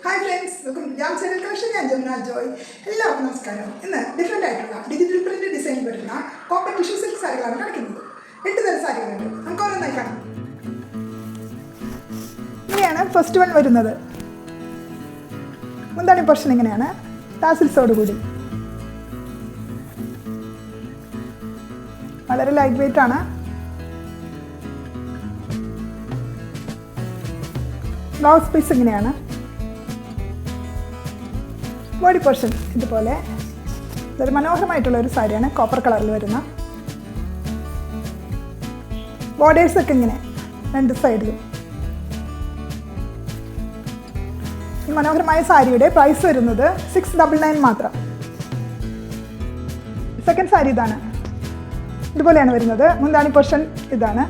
Hi friends, welcome to Jam Channel Collection. I am Jamuna Joy. എല്ലാവർക്കും നമസ്കാരം. ഇന്ന് different ആയിട്ടുള്ള ഡിജിറ്റൽ പ്രിന്റ് ഡിസൈൻ വരുന്ന കോപ്പർ ടിഷ്യൂ സിൽക്ക് സാരികളാണ് കാണിക്കുന്നത്. 8 തരം സാരികളുണ്ട്. നമുക്ക് ഓരോന്നായി കാണാം. ഇങ്ങനെയാണ് ഫസ്റ്റ് വൺ വരുന്നത്. മുന്താണി പോർഷൻ ഇങ്ങനെയാണ്, ടാസിൽസോട് കൂടി. വളരെ ലൈറ്റ് വെയിറ്റ് ആണ്. ബ്ലൗസ് പീസ് ഇങ്ങനെയാണ്. ബോഡി പോർഷൻ ഇതുപോലെ. ഇതൊരു മനോഹരമായിട്ടുള്ള ഒരു സാരിയാണ്, കോപ്പർ കളറിൽ വരുന്ന. ബോർഡേഴ്സ് ഒക്കെ ഇങ്ങനെ രണ്ട് സൈഡിലും. ഈ മനോഹരമായ സാരിയുടെ പ്രൈസ് വരുന്നത് 699 മാത്രം. സെക്കൻഡ് സാരി ഇതാണ്, ഇതുപോലെയാണ് വരുന്നത്. മുന്താണി പോർഷൻ ഇതാണ്,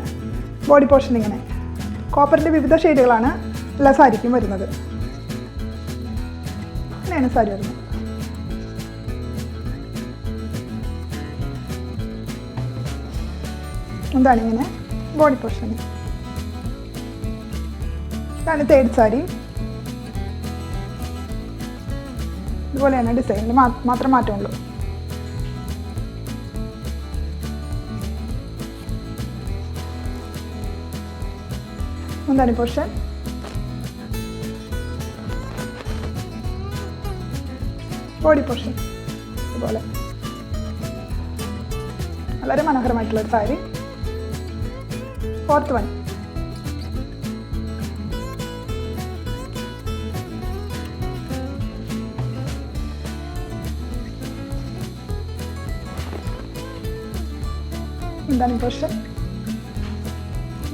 ബോഡി പോർഷൻ ഇങ്ങനെ. കോപ്പറിൻ്റെ വിവിധ ഷെയ്ഡുകളാണ് എല്ലാ സാരിക്കും വരുന്നത്. ഇങ്ങനെയാണ് സാരി വരുന്നത്. എന്താണ് ഇങ്ങനെ ബോഡി പോർഷൻ. ഇതാണ് തേർഡ് സാരി. ഇതുപോലെയാണ് ഡിസൈനിൽ മാത്രം മാറ്റമുള്ളൂ. എന്താണ് പോർഷൻ. ബോഡി പോർഷൻ ഇതുപോലെ. വളരെ മനോഹരമായിട്ടുള്ളൊരു സാരി. Fourth one. എന്താണ് പോർഷൻ,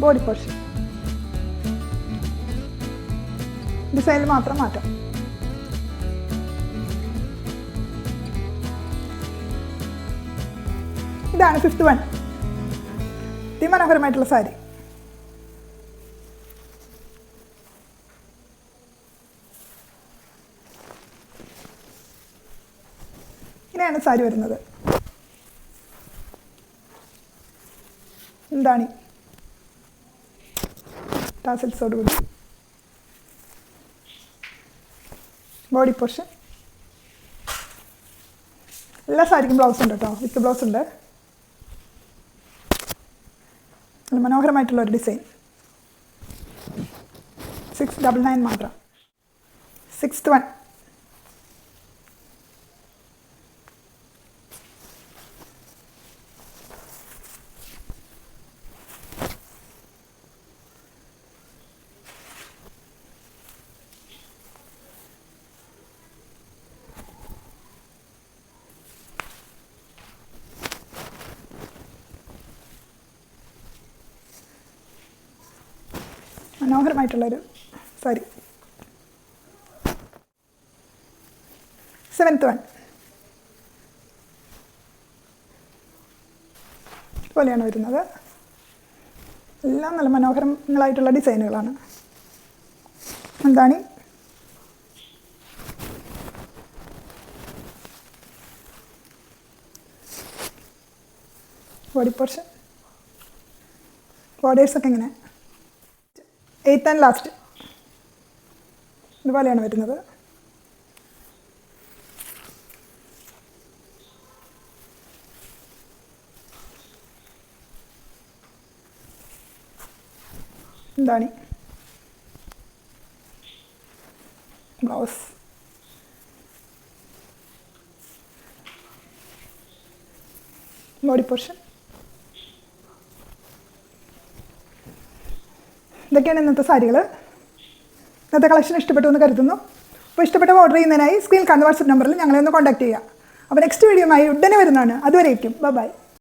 ബോഡി പോർഷൻ. ഡിസൈനിൽ മാത്രം മാറ്റം. ഇതാണ് ഫിഫ്ത്ത് വൺ. അതിമനോഹരമായിട്ടുള്ള സാരി. ഇങ്ങനെയാണ് സാരി വരുന്നത്. എന്താണ് ടാസൽസോട് കൂടി. Body portion. എല്ലാ സാരിക്കും ബ്ലൗസ് ഉണ്ട് കേട്ടോ, വിത്ത് ബ്ലൗസ് ഉണ്ട്. മനോഹരമായിട്ടുള്ളൊരു ഡിസൈൻ. 699 മാത്രം. Sixth one. മനോഹരമായിട്ടുള്ളൊരു സാരി. Seventh one. ഇതുപോലെയാണ് വരുന്നത്. എല്ലാം നല്ല മനോഹരങ്ങളായിട്ടുള്ള ഡിസൈനുകളാണ്. എന്താണ് ബോഡി പോർഷൻ. ബോർഡേഴ്സൊക്കെ ഇങ്ങനെ. എയ്ത്ത് ആൻഡ് ലാസ്റ്റ് ഇതുപോലെയാണ് വരുന്നത്. എന്താണ് ബ്ലൗസ്. Body portion. ഇതൊക്കെയാണ് ഇന്നത്തെ സാരികൾ. ഇന്നത്തെ കളക്ഷൻ ഇഷ്ടപ്പെട്ടു എന്ന് കരുതുന്നു. അപ്പോൾ ഇഷ്ടപ്പെട്ട ഓർഡർ ചെയ്യുന്നതിനായി സ്ക്രീൻ കാണുന്ന വാട്സപ്പ് നമ്പറിൽ ഞങ്ങളെ ഒന്ന് കോൺടാക്ട് ചെയ്യുക. അപ്പോൾ നെക്സ്റ്റ് വീഡിയോയുമായി ഉടനെ വരുന്നതാണ്. അതുവരേക്കും ബൈ.